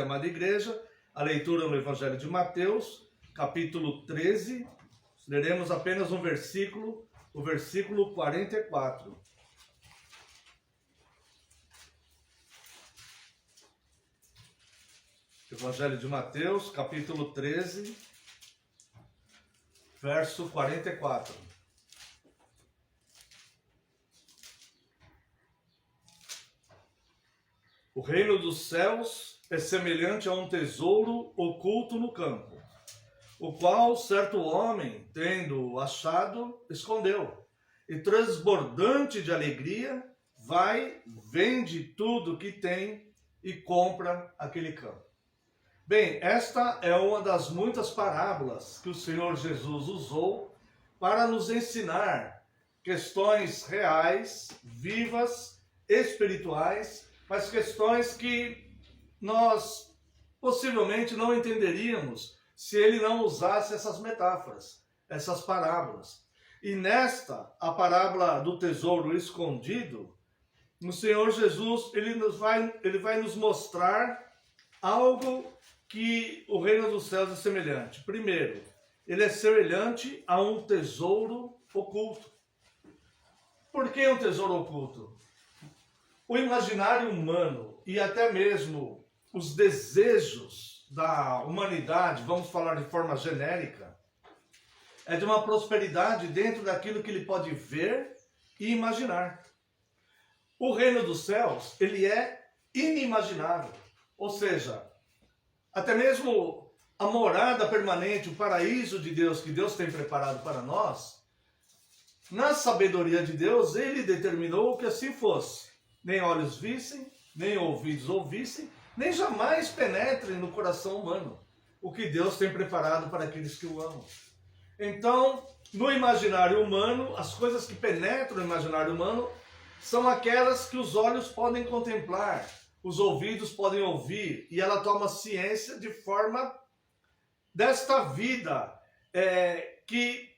Amada igreja, a leitura no Evangelho de Mateus, capítulo 13, leremos apenas um versículo, o versículo 44. Evangelho de Mateus, capítulo 13, verso 44. O reino dos céus é semelhante a um tesouro oculto no campo, o qual certo homem, tendo achado, escondeu, e transbordante de alegria, vai, vende tudo que tem e compra aquele campo. Bem, esta é uma das muitas parábolas que o Senhor Jesus usou para nos ensinar questões reais, vivas, espirituais, mas questões que nós possivelmente não entenderíamos se ele não usasse essas metáforas, essas parábolas. E nesta, a parábola do tesouro escondido, o Senhor Jesus ele vai nos mostrar algo que o reino dos céus é semelhante. Primeiro, ele é semelhante a um tesouro oculto. Por que um tesouro oculto? O imaginário humano e até mesmo os desejos da humanidade, vamos falar de forma genérica, é de uma prosperidade dentro daquilo que ele pode ver e imaginar. O reino dos céus, ele é inimaginável, ou seja, até mesmo a morada permanente, o paraíso de Deus que Deus tem preparado para nós, na sabedoria de Deus, ele determinou que assim fosse. Nem olhos vissem, nem ouvidos ouvissem, nem jamais penetrem no coração humano o que Deus tem preparado para aqueles que o amam. Então, no imaginário humano, as coisas que penetram no imaginário humano são aquelas que os olhos podem contemplar, os ouvidos podem ouvir, e ela toma ciência de forma desta vida que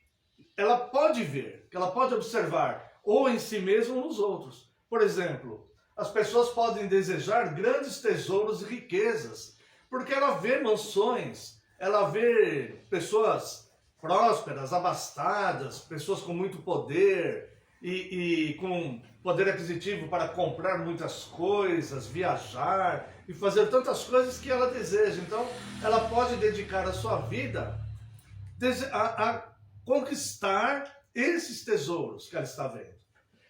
ela pode ver, que ela pode observar, ou em si mesma ou nos outros. Por exemplo, as pessoas podem desejar grandes tesouros e riquezas, porque ela vê mansões, ela vê pessoas prósperas, abastadas, pessoas com muito poder e com poder aquisitivo para comprar muitas coisas, viajar e fazer tantas coisas que ela deseja. Então, ela pode dedicar a sua vida a conquistar esses tesouros que ela está vendo.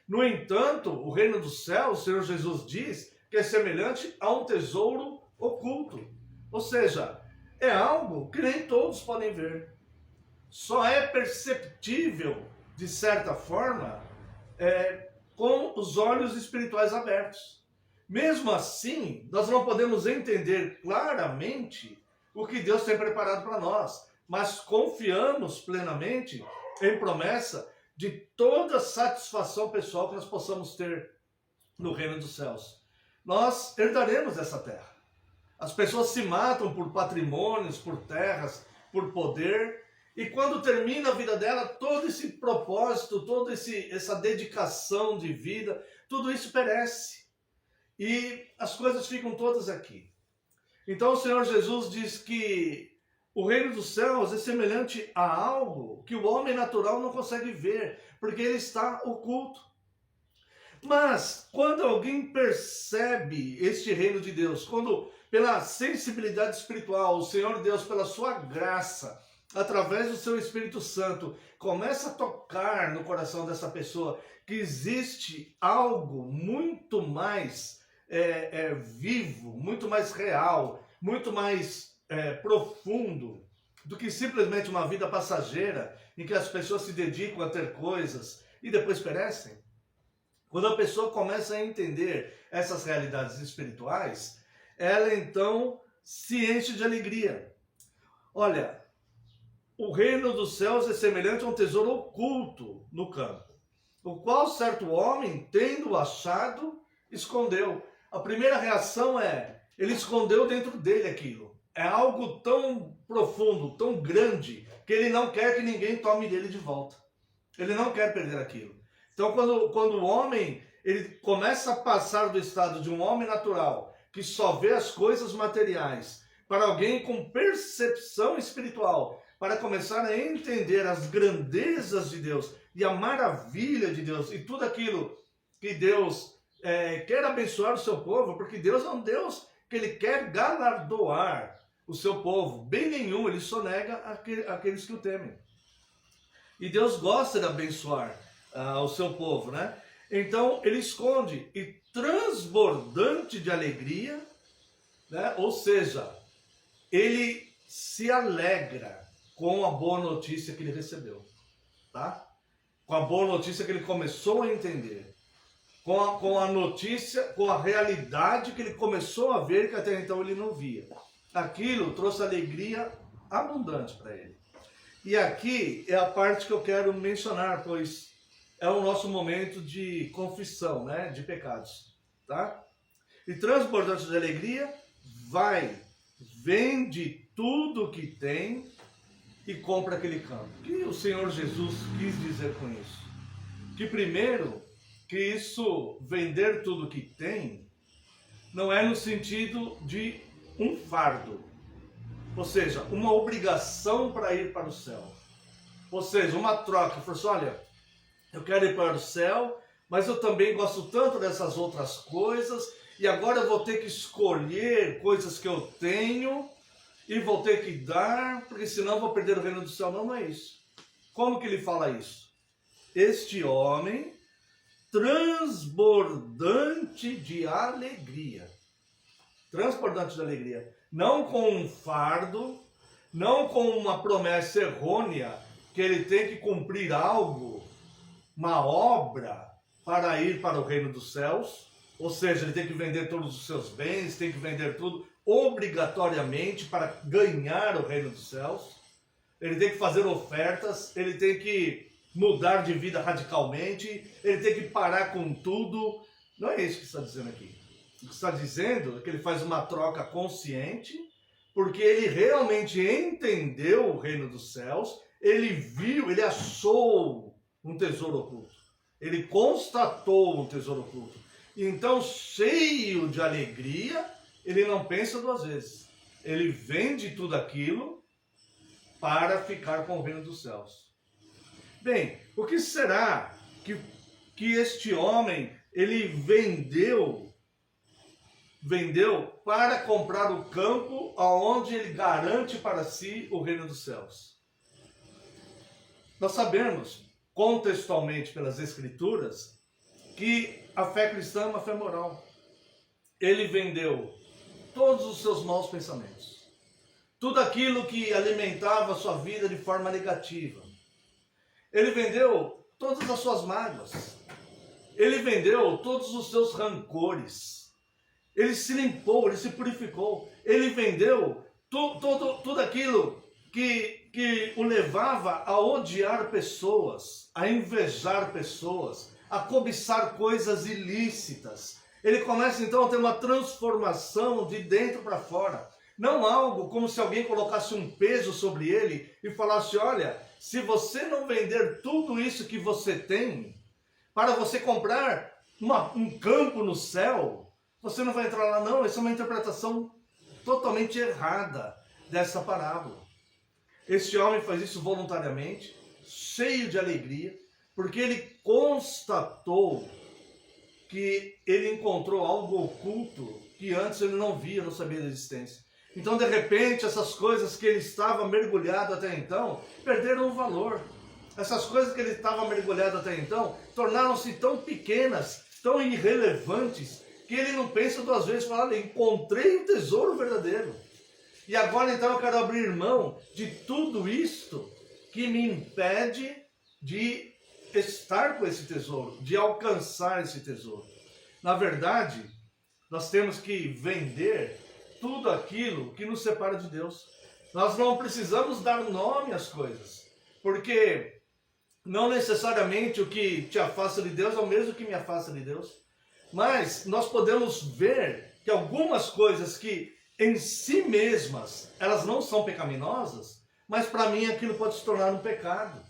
No entanto, o reino dos céus, o Senhor Jesus diz que é semelhante a um tesouro oculto. Ou seja, é algo que nem todos podem ver. Só é perceptível, de certa forma, com os olhos espirituais abertos. Mesmo assim, nós não podemos entender claramente o que Deus tem preparado para nós, mas confiamos plenamente em promessa de toda satisfação pessoal que nós possamos ter no reino dos céus. Nós herdaremos essa terra. As pessoas se matam por patrimônios, por terras, por poder, e quando termina a vida dela, todo esse propósito, toda essa dedicação de vida, tudo isso perece. E as coisas ficam todas aqui. Então o Senhor Jesus diz que o reino dos céus é semelhante a algo que o homem natural não consegue ver, porque ele está oculto. Mas, quando alguém percebe este reino de Deus, quando pela sensibilidade espiritual, o Senhor Deus, pela sua graça, através do seu Espírito Santo, começa a tocar no coração dessa pessoa que existe algo muito mais vivo, muito mais real, muito mais profundo do que simplesmente uma vida passageira em que as pessoas se dedicam a ter coisas e depois perecem. Quando a pessoa começa a entender essas realidades espirituais, ela então se enche de alegria. Olha, o reino dos céus é semelhante a um tesouro oculto no campo, o qual certo homem, tendo achado, escondeu. A primeira reação ele escondeu dentro dele aquilo. É algo tão profundo, tão grande, que ele não quer que ninguém tome dele de volta. Ele não quer perder aquilo. Então, quando o homem ele começa a passar do estado de um homem natural, que que só vê as coisas materiais, para alguém com percepção espiritual, para começar a entender as grandezas de Deus e a maravilha de Deus e tudo aquilo que Deus quer abençoar o seu povo, porque Deus é um Deus que ele quer galardoar o seu povo. Bem nenhum, ele só nega aqueles que o temem. E Deus gosta de abençoar o seu povo, né? Então ele esconde, e transbordante de alegria, né? Ou seja, ele se alegra com a boa notícia que ele recebeu, tá? Com a boa notícia que ele começou a entender, com a notícia, com a realidade que ele começou a ver que até então ele não via. Aquilo trouxe alegria abundante para ele. E aqui é a parte que eu quero mencionar, pois é o nosso momento de confissão, né, de pecados, tá? E transbordante de alegria, vende tudo que tem e compra aquele campo. O que o Senhor Jesus quis dizer com isso? Que primeiro, que isso, vender tudo que tem, não é no sentido de um fardo, ou seja, uma obrigação para ir para o céu. Ou seja, uma troca. Falou assim, olha, eu quero ir para o céu, mas eu também gosto tanto dessas outras coisas, e agora eu vou ter que escolher coisas que eu tenho, e vou ter que dar, porque senão eu vou perder o reino do céu. Não, não é isso. Como que ele fala isso? Este homem transbordante de alegria. Transbordante de alegria. Não com um fardo, não com uma promessa errônea, que ele tem que cumprir algo, uma obra, para ir para o reino dos céus. Ou seja, ele tem que vender todos os seus bens, tem que vender tudo obrigatoriamente para ganhar o reino dos céus. Ele tem que fazer ofertas, ele tem que mudar de vida radicalmente, ele tem que parar com tudo. Não é isso que está dizendo aqui. O que está dizendo é que ele faz uma troca consciente, porque ele realmente entendeu o reino dos céus, ele viu, ele achou um tesouro oculto, ele constatou um tesouro oculto. Então, cheio de alegria, ele não pensa duas vezes. Ele vende tudo aquilo para ficar com o reino dos céus. Bem, o que será que este homem, ele vendeu para comprar o campo aonde ele garante para si o reino dos céus? Nós sabemos, contextualmente pelas Escrituras, que a fé cristã é uma fé moral. Ele vendeu todos os seus maus pensamentos, tudo aquilo que alimentava a sua vida de forma negativa. Ele vendeu todas as suas mágoas, ele vendeu todos os seus rancores, ele se limpou, ele se purificou, ele vendeu tudo aquilo que o levava a odiar pessoas, a invejar pessoas, a cobiçar coisas ilícitas. Ele começa então a ter uma transformação de dentro para fora. Não algo como se alguém colocasse um peso sobre ele e falasse, olha, se você não vender tudo isso que você tem, para você comprar um campo no céu, você não vai entrar lá. Não, essa é uma interpretação totalmente errada dessa parábola. Este homem faz isso voluntariamente, cheio de alegria, porque ele constatou que ele encontrou algo oculto que antes ele não via, não sabia da existência. Então, de repente, essas coisas que ele estava mergulhado até então, perderam o valor. Essas coisas que ele estava mergulhado até então, tornaram-se tão pequenas, tão irrelevantes, que ele não pensa duas vezes, fala, olha, encontrei o tesouro verdadeiro. E agora, então, eu quero abrir mão de tudo isto que me impede de estar com esse tesouro, de alcançar esse tesouro. Na verdade, nós temos que vender tudo aquilo que nos separa de Deus. Nós não precisamos dar nome às coisas, porque não necessariamente o que te afasta de Deus é o mesmo que me afasta de Deus. Mas nós podemos ver que algumas coisas que em si mesmas elas não são pecaminosas, mas para mim aquilo pode se tornar um pecado.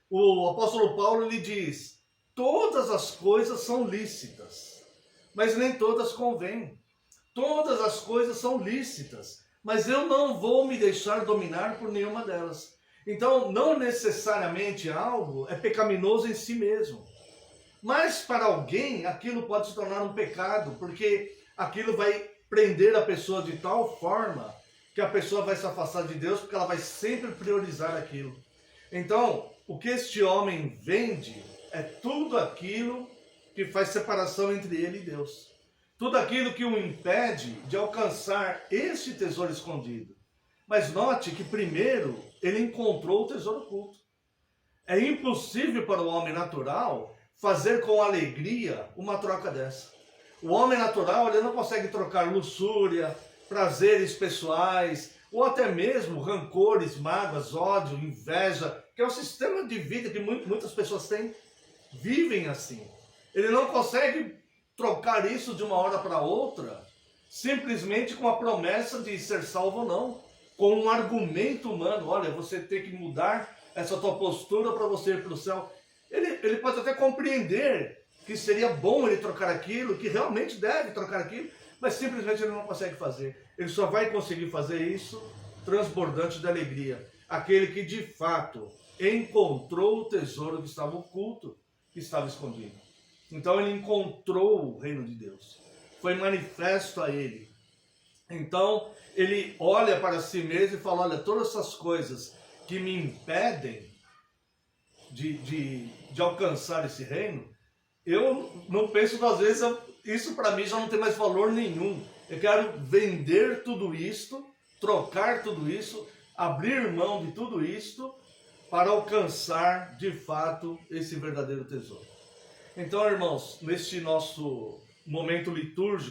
O apóstolo Paulo lhe diz, todas as coisas são lícitas, mas nem todas convêm. Todas as coisas são lícitas, mas eu não vou me deixar dominar por nenhuma delas. Então, não necessariamente algo é pecaminoso em si mesmo. Mas para alguém, aquilo pode se tornar um pecado, porque aquilo vai prender a pessoa de tal forma que a pessoa vai se afastar de Deus, porque ela vai sempre priorizar aquilo. Então, o que este homem vende é tudo aquilo que faz separação entre ele e Deus. Tudo aquilo que o impede de alcançar este tesouro escondido. Mas note que primeiro ele encontrou o tesouro oculto. É impossível para o homem natural fazer com alegria uma troca dessa. O homem natural ele não consegue trocar luxúria, prazeres pessoais, ou até mesmo rancores, mágoas, ódio, inveja, que é o sistema de vida que muitas pessoas têm, vivem assim. Ele não consegue trocar isso de uma hora para outra, simplesmente com a promessa de ser salvo ou não, com um argumento humano. Olha, você tem que mudar essa tua postura para você ir para o céu. Ele pode até compreender que seria bom ele trocar aquilo, que realmente deve trocar aquilo, mas simplesmente ele não consegue fazer. Ele só vai conseguir fazer isso transbordante de alegria. Aquele que de fato encontrou o tesouro que estava oculto, que estava escondido. Então ele encontrou o reino de Deus. Foi manifesto a ele. Então ele olha para si mesmo e fala, olha, todas essas coisas que me impedem de alcançar esse reino, eu não penso duas vezes, isso para mim já não tem mais valor nenhum. Eu quero vender tudo isto, trocar tudo isso, abrir mão de tudo isto para alcançar de fato esse verdadeiro tesouro. Então, irmãos, neste nosso momento litúrgico